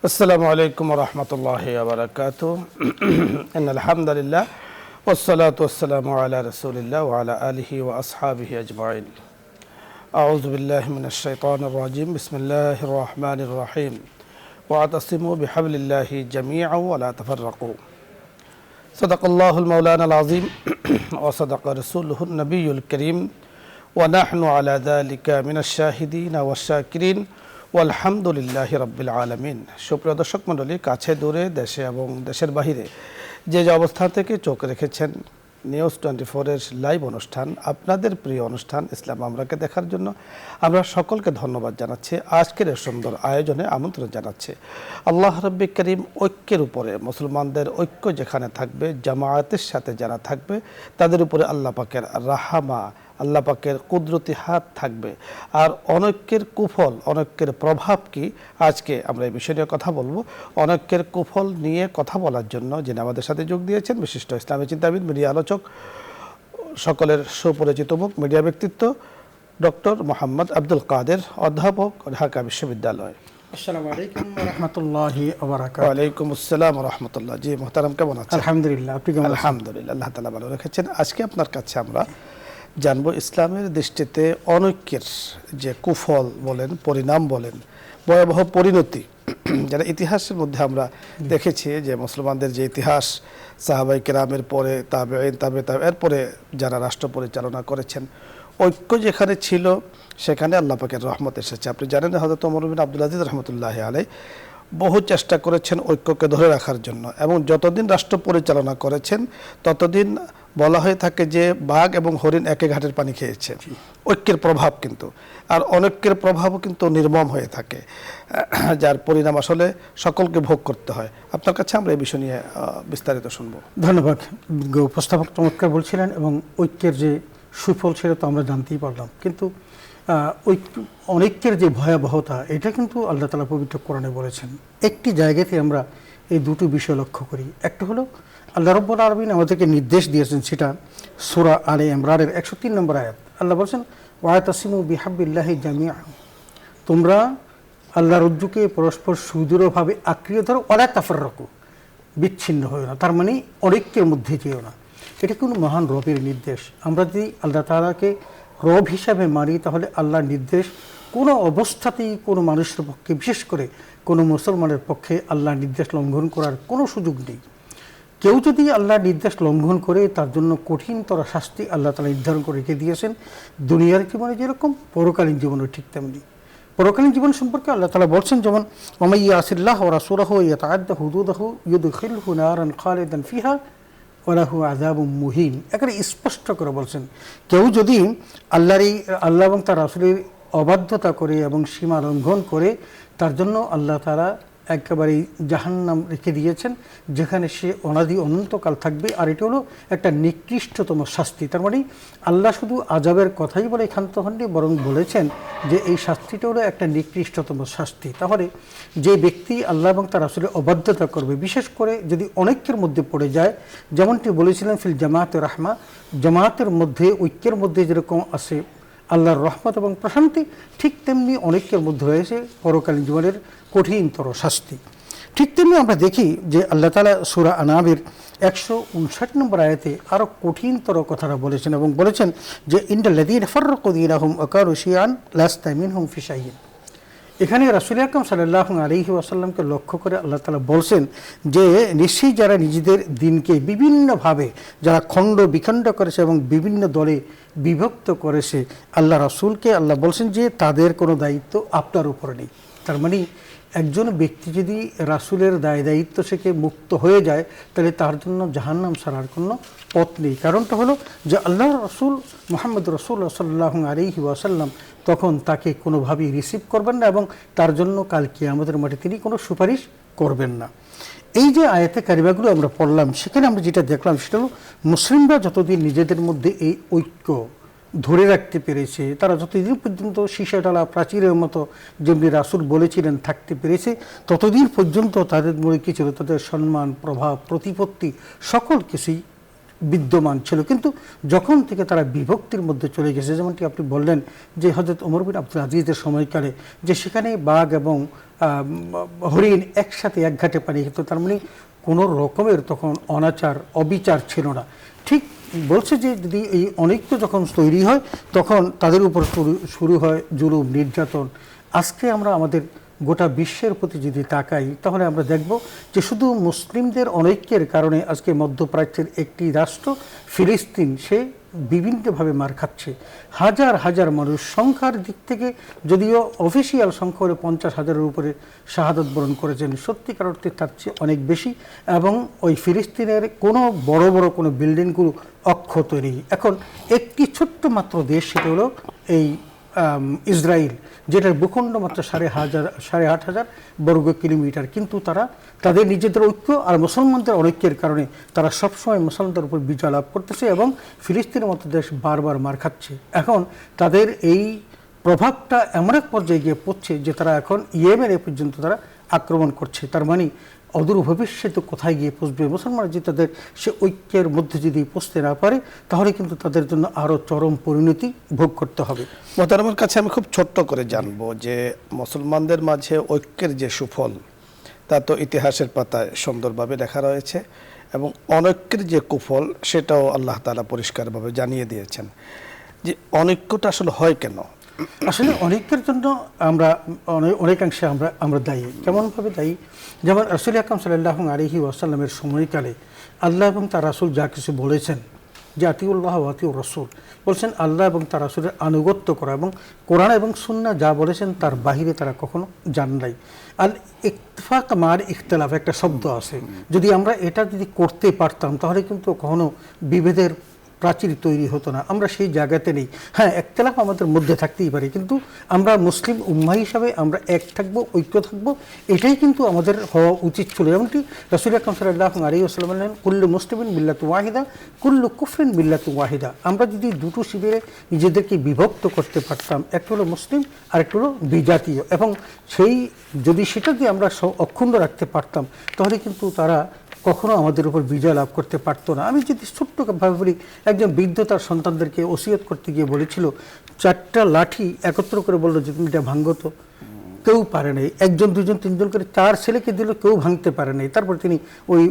আসসালামু আলাইকুম ওয়া রাহমাতুল্লাহি ওয়া বারাকাতুহু ইন্নাল হামদুলিল্লাহ ওয়াস সালাতু ওয়াস সালামু আলা রাসূলিল্লাহ ওয়া আলা আলিহি ওয়া আসহাবিহি আজমাইন আউযু বিল্লাহি মিনাশ শাইতানির রাজীম বিসমিল্লাহির রহমানির রহিম ওয়া আতাসিমু বিহাবলিল্লাহি জামিআন ওয়া লা তাফাররাকু সাদাকাল্লাহুল মাওলানাল আযীম ওয়া সাদাকা রাসূলুহুন নবিয়্যুল কারীম ওয়া নাহনু আলা যালিকা মিনাশ শাহিদিনা ওয়াশ শাকিরিন আলহামদুলিল্লাহি রাব্বিল আলামিন। সুপ্রিয় দর্শক মণ্ডলী, কাছে দূরে, দেশে এবং দেশের বাহিরে যে অবস্থান থেকে চোখ রেখেছেন নিউজ 24-এর লাইভ অনুষ্ঠান, আপনাদের প্রিয় অনুষ্ঠান ইসলাম আমরাকে দেখার জন্য আমরা সকলকে ধন্যবাদ জানাচ্ছি। আজকের এই সুন্দর আয়োজনে আমন্ত্রণ জানাচ্ছি আল্লাহ রাব্বুল কারীম ঐক্যের উপরে, মুসলমানদের ঐক্য যেখানে থাকবে, জামায়াতের সাথে যারা থাকবে তাদের উপরে আল্লাহ পাকের রাহমা, আল্লাহ পাকের কুদরতি হাত থাকবে। আর অনৈক্যের কুফল, অনৈক্যের প্রভাব কি, আজকে আমরা এই বিষয় নিয়ে কথা বলবো। অনৈক্যের কুফল নিয়ে কথা বলার জন্য যিনি আমাদের সাথে যোগ দিয়েছেন বিশিষ্ট ইসলামী চিন্তাবিদ, মিডিয়া আলোচক, সকলের সুপরিচিত মুখ, মিডিয়া ব্যক্তিত্ব ডক্টর মোহাম্মদ আব্দুল কাদের, অধ্যাপক, ঢাকা বিশ্ববিদ্যালয়। আসসালামু আলাইকুম ওয়া রাহমাতুল্লাহি ওয়া বারাকাতুহু। ওয়া আলাইকুম আসসালাম ওয়া রাহমাতুল্লাহ। জি মুহতারাম, কেমন আছেন? আলহামদুলিল্লাহ, আপনি কেমন আছেন? আলহামদুলিল্লাহ, আল্লাহ তাআলা ভালো রেখেছেন। আজকে আপনার কাছে আমরা জানবো ইসলামের দৃষ্টিতে অনৈক্যের যে কুফল বলেন, পরিণাম বলেন, ভয়াবহ পরিণতি, যারা ইতিহাসের মধ্যে আমরা দেখেছি যে মুসলমানদের যে ইতিহাস, সাহাবায়ে কেরামের পরে তাবেঈন, এরপরে যারা রাষ্ট্র পরিচালনা করেছেন, ঐক্য যেখানে ছিল সেখানে আল্লাহ পাকের রহমত এসেছে। আপনি জানেন হযরত ওমর বিন আব্দুল আজিজ রাহমাতুল্লাহি আলাইহি বহু চেষ্টা করেছেন ঐক্যকে ধরে রাখার জন্য, এবং যতদিন রাষ্ট্র পরিচালনা করেছেন ততদিন বলা হয়ে থাকে যে বাঘ এবং হরিণ একই ঘাটের পানি খেয়েছে। ঐক্যের প্রভাব কিন্তু, আর অনৈক্যের প্রভাবও কিন্তু নির্মম হয়ে থাকে, যার পরিণাম আসলে সকলকে ভোগ করতে হয়। আপনার কাছে আমরা এই বিষয় নিয়ে বিস্তারিত শুনব। ধন্যবাদ। উপস্থাপক চমৎকার বলছিলেন, এবং ঐক্যের যে সুফল সেটা তো আমরা জানতেই পারলাম, কিন্তু অনৈক্যের যে ভয়াবহতা এটা কিন্তু আল্লাহ তাআলা পবিত্র কোরআনে বলেছেন। একটি জায়গাতে আমরা এই দুটো বিষয় লক্ষ্য করি। একটা হলো আল্লাহ রাব্বুল আলামিন আমাদেরকে নির্দেশ দিয়েছেন, সেটা সূরা আলে ইমরানের 103 নম্বর আয়াত। আল্লাহ বলেছেন ওয়াতাসিমু বিহাবলিল্লাহি জামিআন, তোমরা আল্লাহর রজ্জুকে পরস্পর সুদৃঢ়ভাবে আঁকড়িয়ে ধরো, ওয়ালা তাফাররাকু, বিচ্ছিন্ন হও না, তার মানে অনৈক্যের মধ্যে যেও না। এটা কোনো মহান রবের নির্দেশ। আমরা যদি আল্লাহ তাআলাকে রব হিসাবে মানি, তাহলে আল্লাহর নির্দেশ কোনো অবস্থাতেই কোনো মানুষের পক্ষে, বিশেষ করে কোনো মুসলমানের পক্ষে আল্লাহর নির্দেশ লঙ্ঘন করার কোনো সুযোগ নেই। কেউ যদি আল্লাহর নির্দেশ লঙ্ঘন করে, তার জন্য কঠিনতর শাস্তি আল্লাহ তাআলা নির্ধারণ করে রেখে দিয়েছেন। দুনিয়ার জীবনে যেরকম, পরকালীন জীবনেও ঠিক তেমনি। পরকালীন জীবন সম্পর্কে আল্লাহ তাআলা বলছেন যেমন ওয়া ইয়াসিল্লাহু ওয়া রাসূলুহু ইয়াতাআদ্দা হুদুদাহু ইউদখিলহু নারান খালিদান ফিহা ওয়া লাহু আযাবুম মুহিন। এখানে স্পষ্ট করে বলছেন, কেউ যদি আল্লাহ এবং তার রাসূলের অবাধ্যতা করে এবং সীমা লঙ্ঘন করে, তার জন্য আল্লাহ তাআলা একেবারেই জাহান্নাম রেখে দিয়েছেন, যেখানে সে অনাদি অনন্তকাল থাকবে। আর এটা হলো একটা নিকৃষ্টতম শাস্তি। তার মানে আল্লাহ শুধু আযাবের কথাই বলে ক্ষান্ত হননি, বরং বলেছেন যে এই শাস্তিটা হলো একটা নিকৃষ্টতম শাস্তি। তাহলে যে ব্যক্তি আল্লাহ এবং তার রাসূলের অবাধ্যতা করবে, বিশেষ করে যদি অনৈক্যের মধ্যে পড়ে যায়, যেমনটি বলেছিলেন ফিল জামাতে রাহমা, জামাতের মধ্যে, ঐক্যের মধ্যে যেরকম আছে আল্লাহর রহমত এবং প্রশান্তি, ঠিক তেমনি অনেকের মধ্যে রয়েছে পরকালীন জীবনের কঠিনতর শাস্তি। ঠিক তেমনি আমরা দেখি যে আল্লাহ তাআলা সূরা আনামের 159 নম্বর আয়াতে আরও কঠিনতর কথাটা বলেছেন, এবং বলেছেন যে ইন্নাল্লাযীনা ফাররাকু দীনাহুম ওয়া কানু শিয়া'আন লাস্তা মিনহুম ফি শাইইন। এখানে রাসূল আকরাম সাল্লাল্লাহু আলাইহি ওয়াসাল্লামকে লক্ষ্য করে আল্লাহ তাআলা বলছেন যে নিশ্চয়ই যারা নিজেদের দিনকে বিভিন্নভাবে যারা খণ্ড বিখণ্ড করেছে এবং বিভিন্ন দলে বিভক্ত করেছে, আল্লাহ রাসূলকে আল্লাহ বলছেন যে তাদের কোনো দায়িত্ব আপনার উপর নেই। তার মানে একজন ব্যক্তি যদি রাসূলের দায়িত্ব থেকে মুক্ত হয়ে যায়, তাহলে তার জন্য জাহান্নাম ছাড়ার কোনো পথ নেই। কারণটা হলো যে আল্লাহর রাসূল মুহাম্মদ রাসূলুল্লাহ সাল্লাল্লাহু আলাইহি ওয়াসাল্লাম তখন তাকে কোনোভাবেই রিসিভ করবেন না, এবং তার জন্য কাল কিয়ামতের মাঠে তিনি কোনো সুপারিশ করবেন না। এই যে আয়াতে কারিমাগুলো আমরা পড়লাম, সেখানে আমরা যেটা দেখলাম সেটা হলো মুসলিমরা যতদিন নিজেদের মধ্যে এই ঐক্য ধরে রাখতে পেরেছে, তারা যতদিন পর্যন্ত সীসাডালা প্রাচীরের মতো যেমনি রাসূল বলেছিলেন থাকতে পেরেছে, ততদিন পর্যন্ত তাদের মধ্যে কি ছিল, তাদের সম্মান, প্রভাব, প্রতিপত্তি সকল কিছুই বিদ্যমান ছিল, কিন্তু যখন থেকে তারা বিভক্তির মধ্যে চলে গেছে, যেমনটি আপনি বললেন যে হযরত ওমর বিন আব্দুল আজিজের সময়কালে যে সেখানে বাঘ এবং হরিণ একসাথে এক ঘাটে পানি খেত, তার মানে কোনো রকমের তখন অনাচার অবিচার ছিল না। ঠিক বলছে যে যদি এই অনৈক্য যখন তৈরি হয় তখন তাদের উপর শুরু হয় জুলুম নির্যাতন। আজকে আমরা আমাদের গোটা বিশ্বের প্রতি যদি তাকাই তাহলে আমরা দেখব যে শুধু মুসলিমদের অনৈক্যের কারণে আজকে মধ্যপ্রাচ্যের একটি রাষ্ট্র ফিলিস্তিন সে বিভিন্নভাবে মার খাচ্ছে। হাজার হাজার মানুষ, সংখ্যার দিক থেকে যদিও অফিসিয়াল সংখ্যা হলে 50,000-এর উপরে শাহাদত বরণ করেছেন, সত্যিকার অর্থে তার চেয়ে অনেক বেশি। এবং ওই ফিলিস্তিনের কোনো বড় বড় কোনো বিল্ডিংগুলো অক্ষত নেই। এখন একটি ছোট্ট মাত্র দেশ, সেটা হলো এই ইসরায়েল, যেটার ভূখণ্ড মাত্র 8,500 বর্গ কিলোমিটার, কিন্তু তারা তাদের নিজেদের ঐক্য আর মুসলমানদের অনৈক্যের কারণে তারা সবসময় মুসলমানদের উপর বিজয় লাভ করতেছে এবং ফিলিস্তিনের মতো দেশ বারবার মার খাচ্ছে। এখন তাদের এই প্রভাবটা এমন এক পর্যায়ে গিয়ে পড়ছে যে তারা এখন ইয়েমেন পর্যন্ত তারা আক্রমণ করছে। তার মানে অদূর ভবিষ্যতে কোথায় গিয়ে পৌঁছবে? মুসলমানরা যদি তাদের সে ঐক্যের মধ্যে যদি পৌঁছতে না পারে তাহলে কিন্তু তাদের জন্য আরও চরম পরিণতি ভোগ করতে হবে। মোহতারামের কাছে আমি খুব ছোট্ট করে জানবো যে মুসলমানদের মাঝে ঐক্যের যে সুফল তা তো ইতিহাসের পাতায় সুন্দরভাবে লেখা রয়েছে, এবং অনৈক্যের যে কুফল সেটাও আল্লাহ তাআলা পরিষ্কারভাবে জানিয়ে দিয়েছেন। যে অনৈক্যটা আসলে হয় কেন? আসলে অনেকের জন্য আমরা অনেকাংশে আমরা দায়ী। কেমনভাবে দায়ী? যেমন রাসূল আকরাম সাল্লাল্লাহু আলাইহি ওয়াসাল্লামের সময়কালে আল্লাহ এবং তার রাসূল যা কিছু বলেছেন, যে আতিউল্লাহ ওয়া আতিউর রাসূল বলছেন, আল্লাহ এবং তার রাসূলের আনুগত্য করা, এবং কোরআন এবং সুন্নাহ যা বলেছেন তার বাহিরে তারা কখনো যান নাই। আল ইত্তেফাক মার ইখতিলাফ একটা শব্দ আছে, যদি আমরা এটা যদি করতে পারতাম তাহলে কিন্তু কখনো বিভেদের প্রাচীর তৈরি হতো না। আমরা সেই জায়গাতে নেই। হ্যাঁ, একতলাফ আমাদের মধ্যে থাকতেই পারে, কিন্তু আমরা মুসলিম উম্মাহ হিসাবে আমরা এক থাকবো, ঐক্য থাকবো, এটাই কিন্তু আমাদের হওয়া উচিত ছিল। যেমনটি রাসূল আকরাম সাল্লাল্লাহু আলাইহি ওয়াসাল্লাম বললেন, কুল্লু মুসলিমিন মিল্লাতু ওয়াহিদা, কুল্লু কুফরিন মিল্লাতু ওয়াহিদা। আমরা যদি দুটো শিবিরে নিজেদেরকে বিভক্ত করতে পারতাম, একটা হলো মুসলিম আর একটা হলো বিজাতীয়, এবং সেই যদি সেটা দিয়ে আমরা অক্ষুণ্ণ রাখতে পারতাম তাহলে কিন্তু তারা কখনো আমাদের উপর বিজয় লাভ করতে পারতো না। আমি যদি ছোট্টভাবে বলি, একজন বৃদ্ধ তার সন্তানদেরকে ওসিয়ত করতে গিয়ে বলেছিল, 4টা লাঠি একত্র করে বললো যে তুমি এটা ভাঙো তো, কেউ পারে নাই। 1 2 3 করে 4 ছেলেকে দিল, কেউ ভাঙতে পারে নাই। তারপর তিনি ওই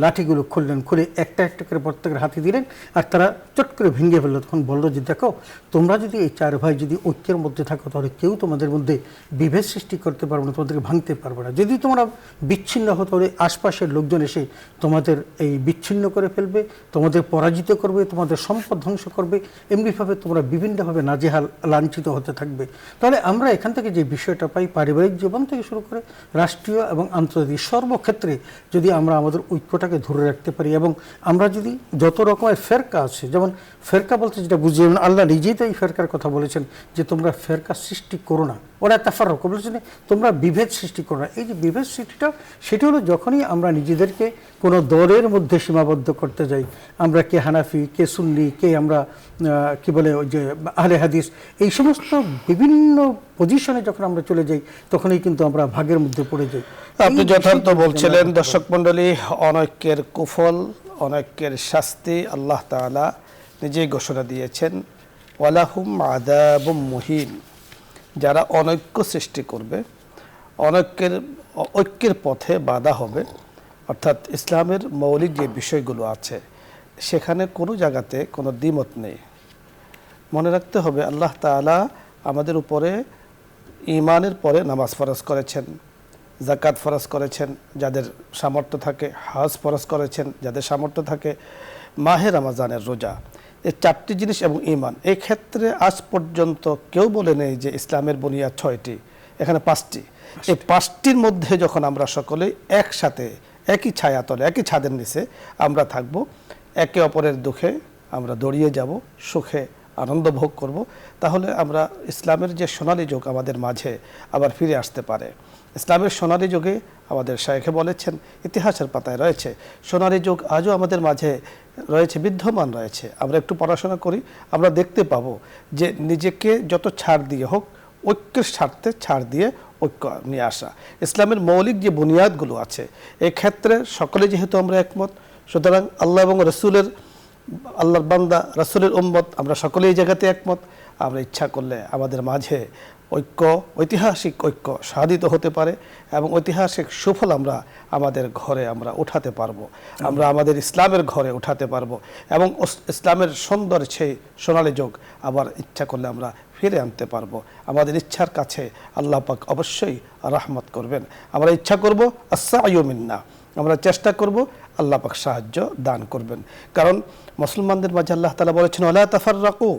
লাঠিগুলো খুললেন, খুলে একটা একটা করে প্রত্যেকের হাতে দিলেন, আর তারা চট করে ভেঙে ফেললো। তখন বললো যে দেখো, তোমরা যদি এই 4 ভাই যদি ঐক্যের মধ্যে থাকো তাহলে কেউ তোমাদের মধ্যে বিভেদ সৃষ্টি করতে পারবে না, তোমাদেরকে ভাঙতে পারবে না। যদি তোমরা বিচ্ছিন্ন হতো তাহলে আশপাশের লোকজন এসে তোমাদের এই বিচ্ছিন্ন করে ফেলবে, তোমাদের পরাজিত করবে, তোমাদের সম্পদ ধ্বংস করবে, এমনিভাবে তোমরা বিভিন্নভাবে নাজেহাল লাঞ্ছিত হতে থাকবে। তাহলে আমরা এখান থেকে যে বিষয়টা পাই, পারিবারিক জীবন থেকে শুরু করে রাষ্ট্রীয় এবং আন্তর্জাতিক সর্বক্ষেত্রে যদি আমরা আমাদের ঐক্যটাকে ধরে রাখতে পারি, এবং আমরা যদি যত রকমের ফেরকা আছে, যেমন ফেরকা বলতে যেটা বুঝি, যেমন আল্লাহ নিজেই তো এই ফেরকার কথা বলেছেন যে তোমরা ফেরকা সৃষ্টি করো না, ওরা তাফাররুক বলেছেন তোমরা বিভেদ সৃষ্টি করো না। এই যে বিভেদ সৃষ্টিটা, সেটা হলো যখনই আমরা নিজেদেরকে কোনো দলের মধ্যে সীমাবদ্ধ করতে যাই, আমরা কে হানাফি, কে সুন্নি, কে আমরা কি বলে ওই যে আহলে হাদিস, এই সমস্ত বিভিন্ন পজিশনে যখন আমরা চলে যাই তখনই কিন্তু আমরা ভাগের মধ্যে পড়ে যাই। আপনি যথার্থ বলছিলেন। দর্শক মণ্ডলী, অনৈক্যের কুফল, অনৈক্যের শাস্তি আল্লাহ তাআলা নিজেই ঘোষণা দিয়েছেন, ওয়ালাহুম আযাবুম মুহিন। যারা অনৈক্য সৃষ্টি করবে, ঐক্যের পথে বাধা হবে, অর্থাৎ ইসলামের মৌলিক যে বিষয়গুলো আছে সেখানে কোনো জায়গাতে কোনো দ্বিমত নেই। মনে রাখতে হবে, আল্লাহ তাআলা আমাদের উপরে ঈমানের পরে নামাজ ফরজ করেছেন, যাকাত ফরজ করেছেন যাদের সামর্থ্য থাকে, হজ ফরজ করেছেন যাদের সামর্থ্য থাকে, মাহে রমজানের রোজা, এই 4টি জিনিস এবং ঈমান। এই ক্ষেত্রে আজ পর্যন্ত কেউ বলে নেই যে ইসলামের বুনিয়াদ 6টি, এখানে 5টি। এই 5টির মধ্যে যখন আমরা সকলেই একসাথে একই ছায়াতলে, একই ছাদের নিচে আমরা থাকব, একে অপরের দুঃখে আমরা দড়িয়ে যাব, সুখে আনন্দ ভোগ করব, তাহলে আমরা ইসলামের যে সোনালী যুগ আমাদের মাঝে আবার ফিরে আসতে পারে। ইসলামের সোনালী যুগে আমাদের শায়েখে বলেছেন, ইতিহাসের পাতায় রয়েছে, সোনালী যুগ আজও আমাদের মাঝে রয়েছে, বিদ্যমান রয়েছে। আমরা একটু পড়াশোনা করি, আমরা দেখতে পাবো যে নিজেকে যত ছাড় দিয়ে হোক, ঐক্যের স্বার্থে ছাড় দিয়ে ঐক্য নিয়ে আসা। ইসলামের মৌলিক যে বুনিয়াদগুলো আছে এই ক্ষেত্রে সকলে যেহেতু আমরা একমত, সুতরাং আল্লাহ এবং রসুলের আল্লাহর বান্দা, রাসূলের উম্মত, আমরা সকলেই এই জায়গাতে একমত। আমরা ইচ্ছা করলে আমাদের মাঝে ঐক্য, ঐতিহাসিক ঐক্য সাধিত হতে পারে এবং ঐতিহাসিক সুফল আমরা আমাদের ঘরে আমরা উঠাতে পারবো, আমরা আমাদের ইসলামের ঘরে উঠাতে পারবো এবং ইসলামের সুন্দর সেই সোনালী যুগ আবার ইচ্ছা করলে আমরা ফিরে আনতে পারবো। আমাদের ইচ্ছার কাছে আল্লাহ পাক অবশ্যই রহমত করবেন। আমরা ইচ্ছা করব, আস-সা'য়ু মিন্না, আমরা চেষ্টা করব, আল্লাহ পাক সাহায্য দান করবেন। কারণ মুসলমানদের মাঝে আল্লাহ তাআলা বলেছেন ওয়ালা তাফাররাকু,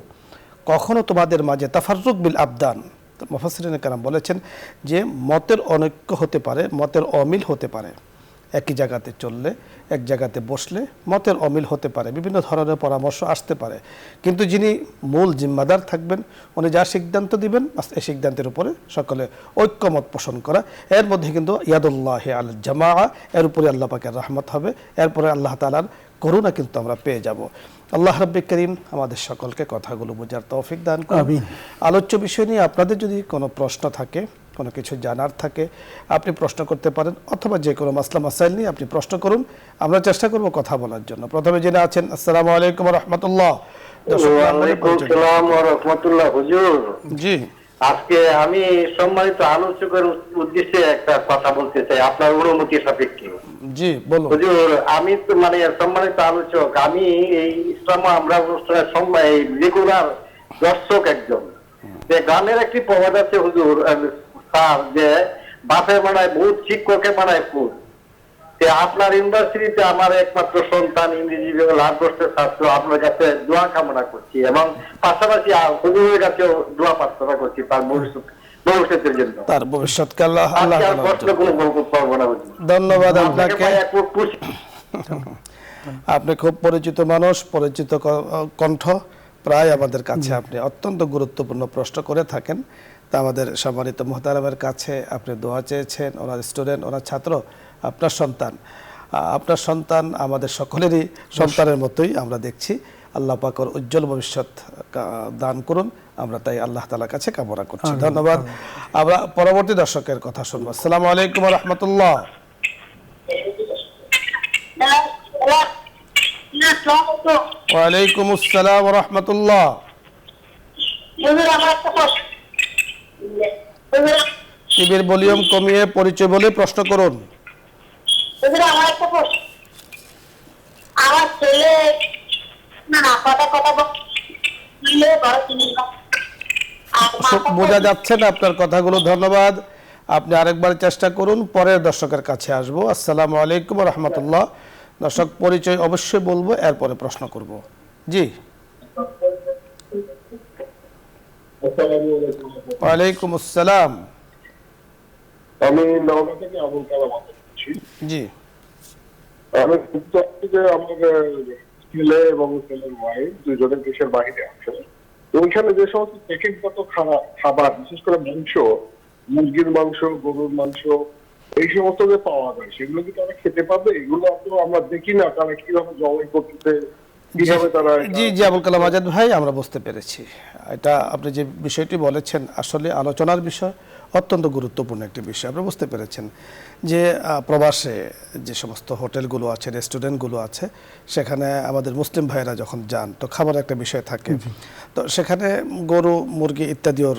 কখনো তোমাদের মাঝে তাফাররুক বিল আবদান। মুফাসসিরিনে কেরাম বলেছেন যে মতের অনৈক্য হতে পারে, মতের অমিল হতে পারে, একই জায়গাতে চললে, এক জায়গাতে বসলে মতের অমিল হতে পারে, বিভিন্ন ধরনের পরামর্শ আসতে পারে, কিন্তু যিনি মূল জিম্মাদার থাকবেন, উনি যা সিদ্ধান্ত দিবেন এই সিদ্ধান্তের উপরে সকলে ঐক্যমত পোষণ করা। এর মধ্যে কিন্তু ইয়াদুল্লাহি আল জামাআ, এর উপরে আল্লাহ পাকের রহমত হবে, এরপরে আল্লাহ তাআলার করুণা কিন্তু আমরা পেয়ে যাব। আল্লাহ রাব্বুল করিম আমাদের সকলকে কথাগুলো বোঝার তৌফিক দান করুন। আমিন। আলোচ্য বিষয় নিয়ে আপনাদের যদি কোনো প্রশ্ন থাকে, কোনো কিছু জানার থাকে, আপনি প্রশ্ন করতে পারেন, অথবা যে কোনো মাসলা মাসাইল নিয়ে আপনি প্রশ্ন করুন, আমরা চেষ্টা করব কথা বলার জন্য। প্রথমে যিনি আছেন, আসসালামু আলাইকুম ওয়া রাহমাতুল্লাহ। ওয়ালাইকুম আসসালাম ওয়া রাহমাতুল্লাহ। হুজুর, জি আজকে আমি সম্মানিত আলোচকের উদ্দেশ্যে একটা কথা বলতে চাই, আপনার অনুমতি সাপেক্ষে। জি বলুন। হুজুর, আমি তো সম্মানিত আলোচক, আমি এই ইসলাম আমরা অনুষ্ঠানের সময় রেগুলার দর্শক একজন। যে গানের একটি প্রবাদ আছে হুজুর স্যার, যে বাপে বানায় ভূত, শিক্ষকে বানায় ফুল। আপনার ইউনিভার্সিটিতে আমার একমাত্র সন্তান ইংরেজি বিভাগে লাভ করতে ছাত্র, আপনার কাছে দোয়া কামনা করছি এবং পাশাপাশি হুজুরের কাছেও দোয়া প্রার্থনা করছি তার ভবিষ্যতের জন্য, তার ভবিষ্যৎকে আল্লাহ আল্লাহ কষ্ট কোনো বরকত পাবো না হুজুর। ধন্যবাদ আপনাকে। আপনি খুব পরিচিত মানুষ, পরিচিত কণ্ঠ, প্রায় আমাদের কাছে আপনি অত্যন্ত গুরুত্বপূর্ণ প্রশ্ন করে থাকেন। তা আমাদের সম্মানিত মুহতারামের কাছে আপনি দোয়া চেয়েছেন, ওনার স্টুডেন্ট, ওনার ছাত্র, আপনার সন্তান। আপনার সন্তান আমাদের সকলেরই সন্তানের মতোই আমরা দেখছি। আল্লাহ পাকের উজ্জ্বল ভবিষ্যৎ দান করুন, আমরা তাই আল্লাহ তাআলার কাছে কামনা করছি। ধন্যবাদ। আমরা পরবর্তী দর্শকের কথা শুনবো। আসসালামু আলাইকুম ওয়া রাহমাতুল্লাহ। ওয়ালাইকুম আসসালাম ওয়া রাহমাতুল্লাহ। টিভির ভলিউম কমিয়ে পরিচয় বলে প্রশ্ন করুন। আমার ছেলে বোঝা যাচ্ছে না আপনার কথাগুলো। ধন্যবাদ। আপনি আরেকবার চেষ্টা করুন, পরের দর্শকের কাছে আসবো। আসসালামু আলাইকুম ওয়া রাহমাতুল্লাহ। দর্শক পরিচয় অবশ্যই বলবো, এরপরে প্রশ্ন করব। জি ওয়ালাইকুম আসসালাম। আমি নওগাঁ থেকে আবুল কালাম বলছি। জি আমি চাচ্ছি যে আমাদের ছেলে এবং ছেলের ওয়াইফ দুজনের দেশের বাইরে আছে, তো ওইখানে যে সমস্ত প্যাকেটগত খাবার, বিশেষ করে মাংস, মুরগির মাংস, গরুর মাংস, এই সমস্ত যে পাওয়া যায়, সেগুলো কি তারা খেতে পারবে? এগুলো তো আমরা দেখি না তারা কিভাবে জবাই করতেছে, কিভাবে তারা। জি জি আবুল কালাম আজাদ ভাই, আমরা বুঝতে পেরেছি। এটা আপনি যে বিষয়টি বলেছেন আসলে আলোচনার বিষয়, অত্যন্ত গুরুত্বপূর্ণ একটি বিষয়। আপনি বুঝতে পেরেছেন যে প্রবাসে যে সমস্ত হোটেলগুলো আছে, রেস্টুরেন্টগুলো আছে, সেখানে আমাদের মুসলিম ভাইয়েরা যখন যান তো খাবার একটা বিষয় থাকে, তো সেখানে গরু, মুরগি ইত্যাদিও